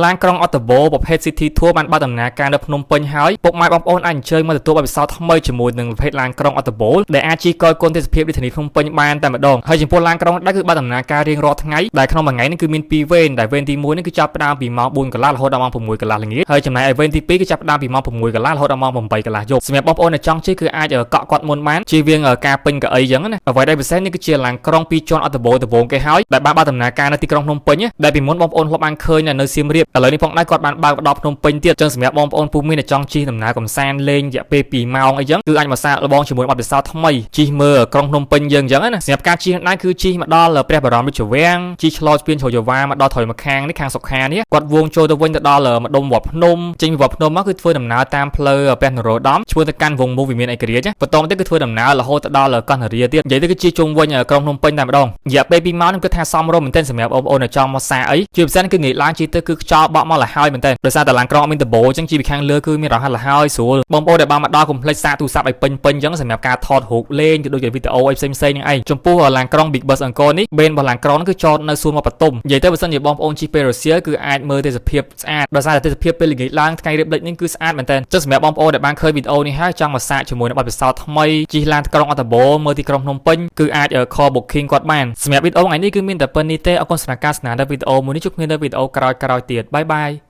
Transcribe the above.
ឡានក្រុងអត្តបូប្រភេទ City Tour បានបើកដំណើរការនៅភ្នំពេញហើយពុកម៉ែបងប្អូនអាចអញ្ជើញមកទទួលបទពិសោធន៍ថ្មីជាមួយនឹងប្រភេទឡានក្រុងអត្តបូដែលអាចជិះកយគុណទេសភាពរាជធានីភ្នំពេញបានតែម្ដងហើយចំពោះឡានក្រុងដែរគឺបើកដំណើរការរៀងរាល់ថ្ងៃដែលក្នុងមួយថ្ងៃនេះគឺមាន2វេនដែលវេនទី1នេះគឺចាប់ផ្ដើមពីម៉ោង 4 កន្លះរហូតដល់ម៉ោង 6 កន្លះល្ងាចហើយចំណែកឯវេនទី2គឺចាប់ផ្ដើមពីម៉ោង 6 កន្លះរហូតដល់ម៉ោង 8 កន្លះយប់សម្រាប់បងប្អូនដែលចង់ជិះគឺអាចកក់គាត់មុនបានជិះវាងការពេញកៅអីចឹងណាអ្វីដែលពិសេសនេះគឺជាឡានក្រុង2ជាន់អត្តបូដំបូងគេហើយដែលបានបើកដំណើរការនៅទីក្រុងភ្នំពេញដែលពីមុនបងប្អូនធ្លាប់បានឃើញនៅសៀមរាបឥឡូវនេះផងដែរគាត់បានបើកដល់ភ្នំពេញទៀតចឹងសម្រាប់បងប្អូនពូមីនដែលចង់ជិះដំណើរកំសាន្តលេងរយៈពេល2ម៉ោងអីចឹងគឺអាចមកសាកល្បងជាមួយបទពិសោធន៍ថ្មីជិះមើលក្រុងភ្នំពេញយើងចឹងណាសម្រាប់ការជិះដែរគឺជិះមកដល់ព្រះបរមរាជវាំងជិះឆ្លងស្ពានជ្រោយចង្វាមកដល់ថយមកខាងនេះខាងសុខានេះគាត់វងចូលទៅវិញទៅដល់ម្ដុំវត្តភ្នំចេញពីវត្តភ្នំមកគឺធ្វើដំណើរតាមផ្លូវព្រះនរោត្តមឆ្ពោះទៅកាន់វងមូលវិមានឯករាជ្យបន្តមកទៀតគឺធ្វើដំណើររហូតទៅដល់កណ្ដារាទៀតនិយាយទៅគឺជិះជុំវិញក្រុងភ្នំពេញតែម្ដងរយៈពេល2ម៉ោងនេះគឺថាសមរម្យមែនទែនសម្រាប់បងប្អូនដែលចង់មកសាកអីជាពិសេសគឺងាយឡើងជិះទៅគឺខ្យល់បក់មកលហើយមែនទែនដោយសារតែឡានក្រុងមានដបូអញ្ចឹងជិះពីខាងលើគឺមានរហ័សលហើយស្រួលបងប្អូនដែលបានមកដល់កុំភ្លេចសាកទូរស័ព្ទឲ្យពេញអញ្ចឹងសម្រាប់ការថតរូបលេងទៅដូចជាវីដេអូអីផ្សេងៗហ្នឹងឯងចំពោះឡានក្រុង Big Bus អង្គរនេះបេនរបស់ឡានក្រុងគឺចតនៅសួនវត្តបទុមនិយាយទៅបើសិនជាបងប្អូនជិះពេលរសៀលគឺអាចមើលទេសភាពស្អាតដោយសារតែទេសភាពពេលល្ងាចឡើងថ្ងៃរៀបលិចនេះគឺស្អាតមែនទែនចឹងសម្រាប់បងប្អូនដែលបានឃើញវីដេអូនេះហើយចង់មកសាកជាមួយនឹងបទពិសោធន៍ថ្មីជិះឡានក្រុងអត្តបូមើលទីក្រុងភ្នំពេញគឺអាច call booking គាត់បានសម្រាប់វីដេអូថ្ងៃនេះគឺមានតែប៉ុណ្្នេះទេអរគុណសម្រាប់ការស្ដាប់វីដេអូមួយនេះជួបគ្នានៅវីដេអូក្រោយៗទៀតបាយបាយ